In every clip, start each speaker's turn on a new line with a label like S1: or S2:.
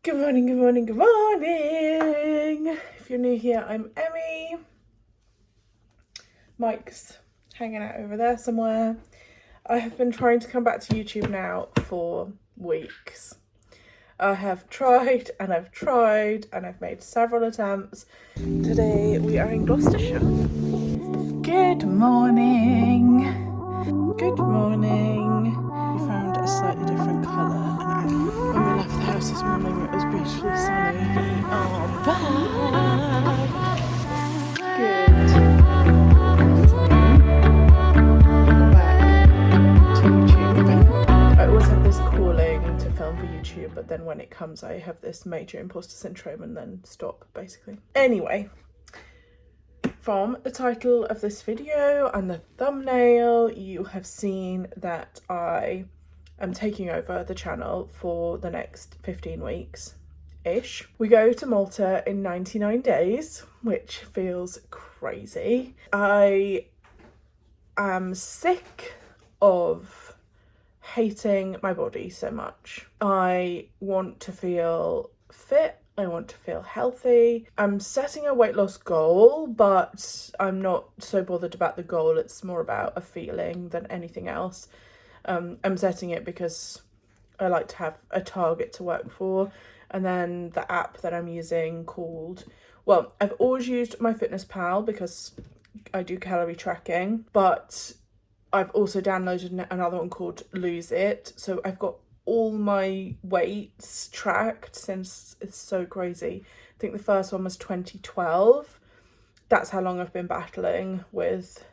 S1: Good morning, good morning, good morning. If you're new here, I'm Emmy. Mike's hanging out over there somewhere. I have been trying to come back to YouTube now for weeks. I have tried and I've tried and I've made several attempts. Today we are in Gloucestershire. Good morning. Good morning. We found a slightly different colour and when we left the house this morning it was beautifully sunny. I'm back. Good afternoon. Welcome back to YouTube. I always have this calling to film for YouTube, but then when it comes I have this major imposter syndrome and then stop basically. Anyway, from the title of this video and the thumbnail, you have seen that I am taking over the channel for the next 15 weeks-ish. We go to Malta in 99 days, which feels crazy. I am sick of hating my body so much. I want to feel fit. I want to feel healthy. I'm setting a weight loss goal, but I'm not so bothered about the goal. It's more about a feeling than anything else. I'm setting it because I like to have a target to work for. And then the app that I'm using called, well, I've always used MyFitnessPal because I do calorie tracking, but I've also downloaded another one called Lose It. So I've got all my weights tracked since it's so crazy. I think the first one was 2012. That's how long I've been battling with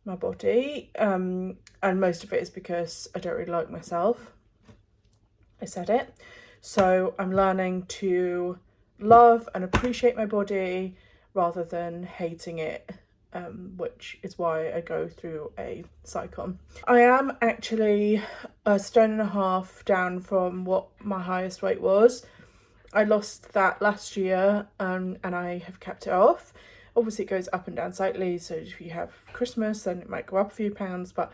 S1: my body. And most of it is because I don't really like myself. I said it. So I'm learning to love and appreciate my body rather than hating it. Which is why I go through a cycle. I am actually 1.5 stone down from what my highest weight was. I lost that last year and I have kept it off. Obviously it goes up and down slightly, so if you have Christmas then it might go up a few pounds, but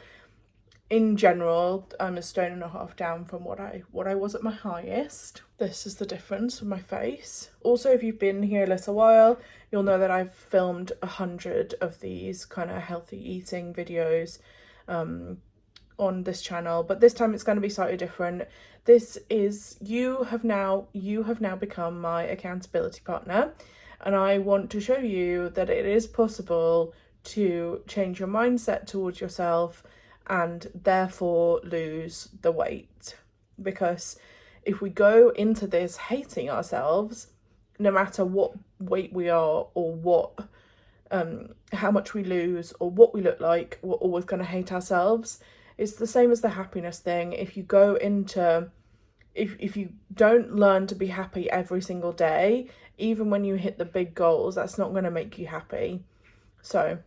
S1: in general I'm 1.5 stone down from what I was at my highest. This is the difference with my face. Also, if you've been here a little while, you'll know that I've filmed 100 of these kind of healthy eating videos on this channel, but this time it's going to be slightly different. This is, you have now become my accountability partner, and I want to show you that it is possible to change your mindset towards yourself and therefore lose the weight. Because if we go into this hating ourselves, no matter what weight we are or what how much we lose or what we look like, we're always going to hate ourselves. It's the same as the happiness thing. If you go into, if you don't learn to be happy every single day, even when you hit the big goals, that's not going to make you happy. So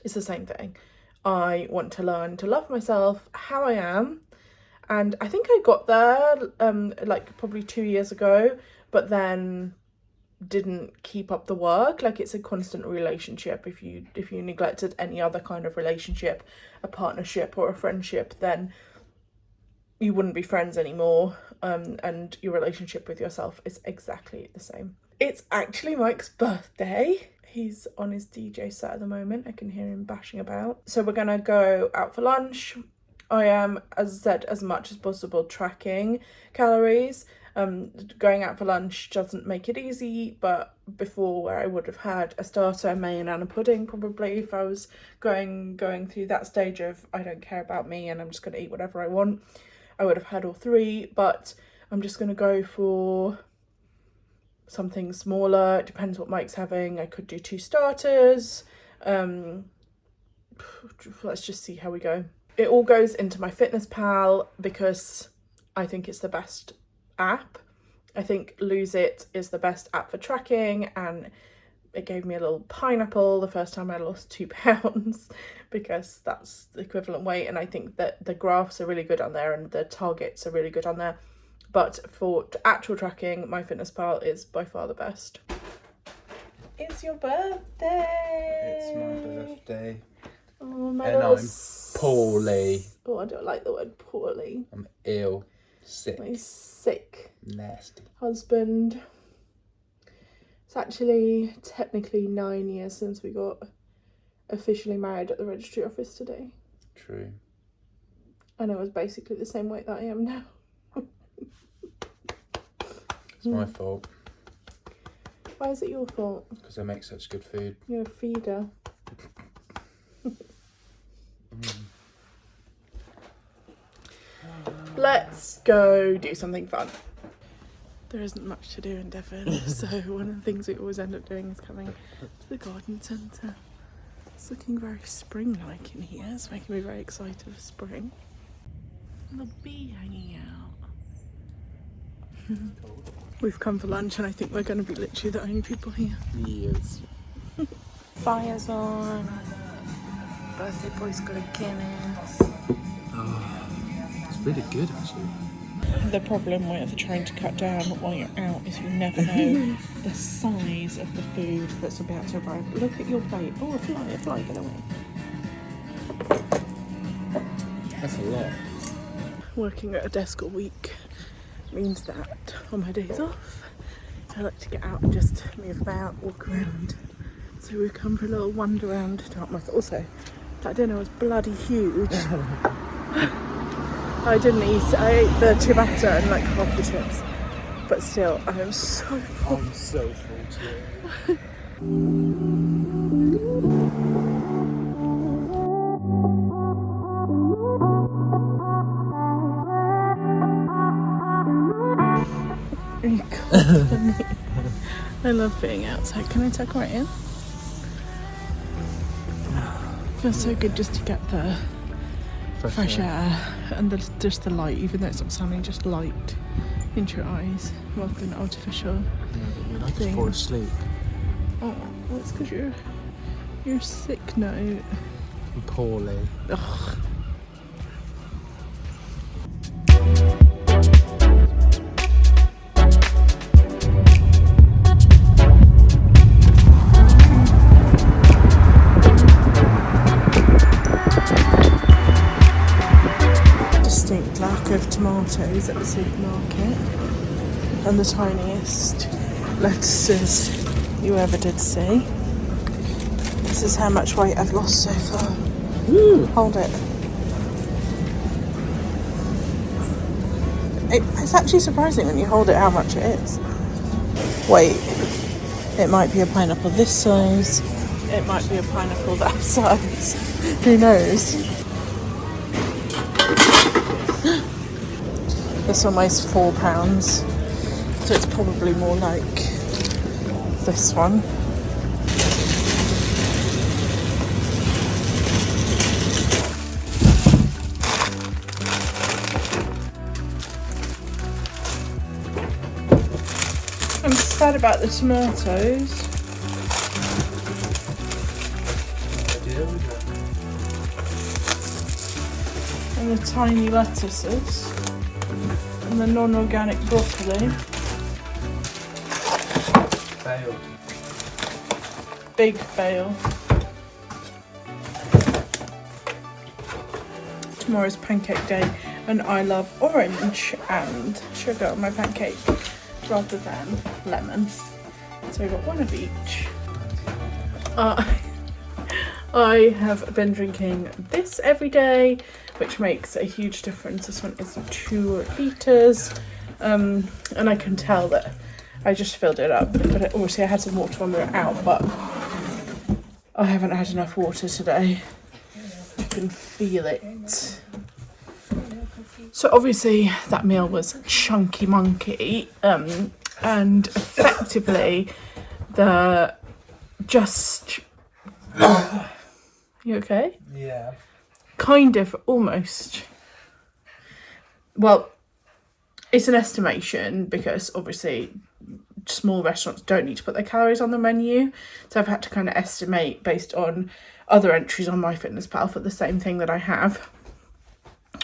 S1: it's the same thing. I want to learn to love myself how I am, and I think I got there like probably 2 years ago, but then didn't keep up the work. Like, it's a constant relationship. If you neglected any other kind of relationship, a partnership or a friendship, then you wouldn't be friends anymore, and your relationship with yourself is exactly the same. It's actually Mike's birthday. He's on his DJ set at the moment. I can hear him bashing about. So we're gonna go out for lunch. I am, as I said, as much as possible tracking calories. Going out for lunch doesn't make it easy, but before, where I would have had a starter, main and a pudding probably, if I was going through that stage of I don't care about me and I'm just gonna eat whatever I want, I would have had all three. But I'm just gonna go for something smaller. It depends what Mike's having. I could do 2 starters. Let's just see how we go. It all goes into MyFitnessPal because I think it's the best app. I think Lose It is the best app for tracking, and it gave me a little pineapple the first time I lost 2 pounds because that's the equivalent weight, and I think that the graphs are really good on there and the targets are really good on there. But for actual tracking, MyFitnessPal is by far the best. It's your birthday!
S2: It's my birthday.
S1: Oh, my
S2: and I'm poorly.
S1: Oh, I don't like the word poorly.
S2: I'm ill. Sick.
S1: My sick
S2: Nasty.
S1: husband. It's actually technically 9 years since we got officially married at the registry office today.
S2: True.
S1: And it was basically the same weight that I am now.
S2: It's my fault.
S1: Why is it your fault?
S2: Because I make such good food.
S1: You're a feeder. Let's go do something fun. There isn't much to do in Devon, so one of the things we always end up doing is coming to the garden centre. It's looking very spring-like in here. It's making me very excited for spring. And the bee hanging out. We've come for lunch and I think we're going to be literally the only people here.
S2: Yes.
S1: Fire's on. Birthday boy's got a Guinness.
S2: Oh, it's really good actually.
S1: The problem with trying to cut down while you're out is you never know the size of the food that's about to arrive. Look at your plate. Oh, a fly, get away.
S2: That's a lot.
S1: Working at a desk all week means that on my days off, I like to get out and just move about, walk around. So we've come for a little wander around Dartmouth. Also, that dinner was bloody huge. I didn't eat, I ate the ciabatta and like half the chips. But still, I am so full.
S2: I'm so full too.
S1: I love being outside. Can I tuck right in? Feels so good just to get the fresh air and just the light, even though it's not sunny, just light into your eyes rather than artificial.
S2: You like to fall asleep.
S1: Oh, well, it's because you're sick now.
S2: Poorly.
S1: Ugh. Distinct lack of tomatoes at the supermarket, and the tiniest lettuces you ever did see. This is how much weight I've lost so far.
S2: Woo.
S1: Hold it. It's actually surprising when you hold it how much it is. Wait, it might be a pineapple this size. It might be a pineapple that size. Who knows? This one weighs £4, so it's probably more like this one. I'm sad about the tomatoes. And the tiny lettuces. And the non-organic broccoli.
S2: Failed.
S1: Big fail. Tomorrow's pancake day and I love orange and sugar on my pancake rather than lemon. So we've got one of each. I have been drinking this every day, which makes a huge difference. This one is 2 litres, and I can tell that I just filled it up, but obviously I had some water when we were out, but I haven't had enough water today. I can feel it. So obviously that meal was chunky monkey, and effectively you okay?
S2: Yeah.
S1: Kind of, almost. Well, it's an estimation because obviously small restaurants don't need to put their calories on the menu. So I've had to kind of estimate based on other entries on MyFitnessPal for the same thing that I have.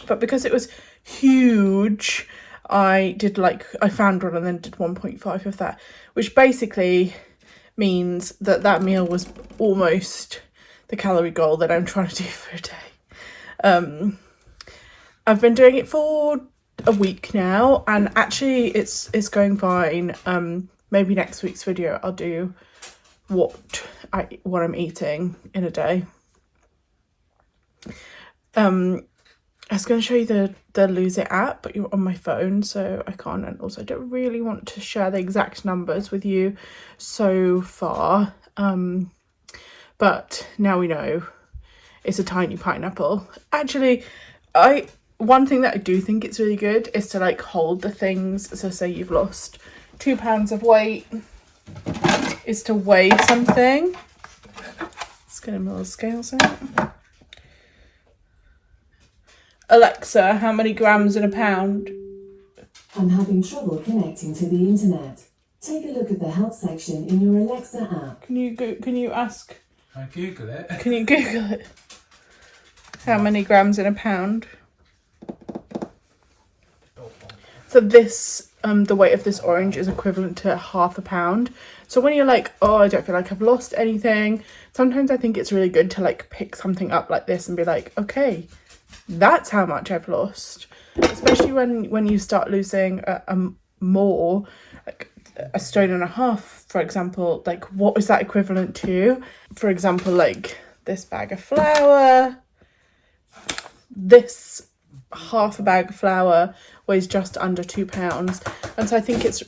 S1: But because it was huge, I found one and then did 1.5 of that, which basically means that meal was almost the calorie goal that I'm trying to do for a day. I've been doing it for a week now, and actually it's going fine. Maybe next week's video I'll do what I'm eating in a day. I was going to show you the Lose It app, but you're on my phone, so I can't, and also I don't really want to share the exact numbers with you so far. But now we know it's a tiny pineapple. Actually, one thing that I do think it's really good is to like hold the things. So say you've lost 2 pounds of weight, is to weigh something. Let's get a little scales out. Alexa, how many grams in a pound?
S3: I'm having trouble connecting to the internet. Take a look at the help section in your Alexa app.
S1: Can you ask?
S2: I Google it.
S1: Can you Google it? How many grams in a pound? So this, the weight of this orange is equivalent to half a pound. So when you're like, oh, I don't feel like I've lost anything, sometimes I think it's really good to like pick something up like this and be like, okay, that's how much I've lost. Especially when you start losing more, like a stone and a half, for example, like what is that equivalent to? For example, like this bag of flour, this half a bag of flour weighs just under 2 pounds. And so I think it's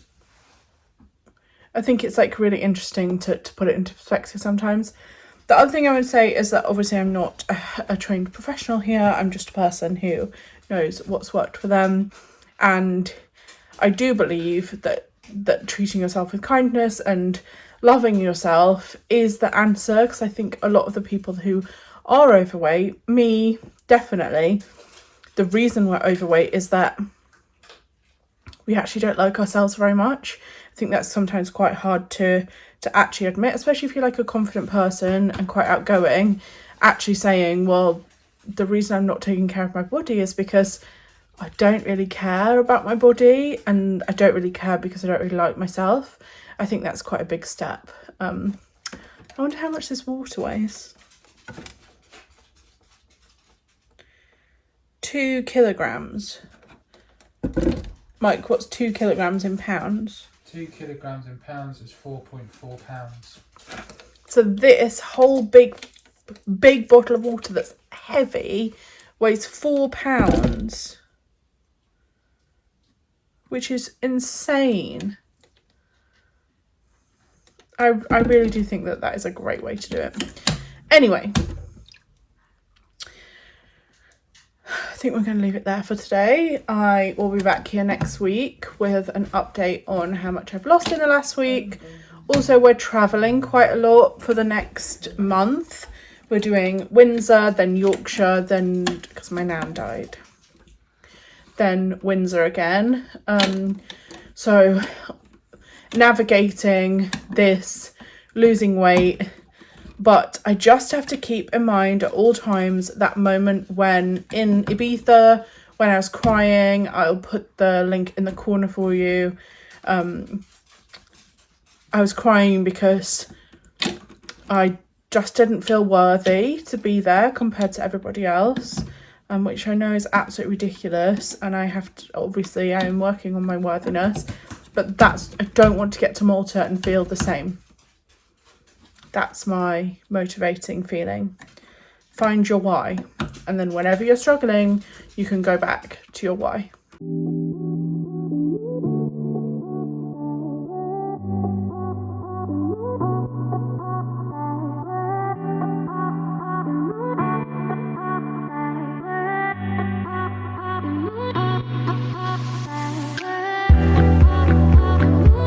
S1: like really interesting to put it into perspective sometimes. The other thing I would say is that obviously I'm not a trained professional here. I'm just a person who knows what's worked for them. And I do believe that treating yourself with kindness and loving yourself is the answer. Because I think a lot of the people who are overweight, me definitely, the reason we're overweight is that we actually don't like ourselves very much. I think that's sometimes quite hard to actually admit, especially if you're like a confident person and quite outgoing, actually saying, well, the reason I'm not taking care of my body is because I don't really care about my body, and I don't really care because I don't really like myself. I think that's quite a big step. I wonder how much this water weighs. 2 kilograms. Mike, what's 2 kilograms in pounds?
S2: 2 kilograms in pounds is 4.4 pounds.
S1: So this whole big bottle of water that's heavy weighs 4 pounds, which is insane. I really do think that is a great way to do it. Anyway, I think we're going to leave it there for today. I will be back here next week with an update on how much I've lost in the last week. Also, we're travelling quite a lot for the next month. We're doing Windsor, then Yorkshire, then, because my nan died, then Windsor again. So navigating this, losing weight, but I just have to keep in mind at all times that moment when in Ibiza, when I was crying. I'll put the link in the corner for you. I was crying because I just didn't feel worthy to be there compared to everybody else, which I know is absolutely ridiculous. And I have to, obviously, I am working on my worthiness, but I don't want to get to Malta and feel the same. That's my motivating feeling. Find your why. And then whenever you're struggling, you can go back to your why.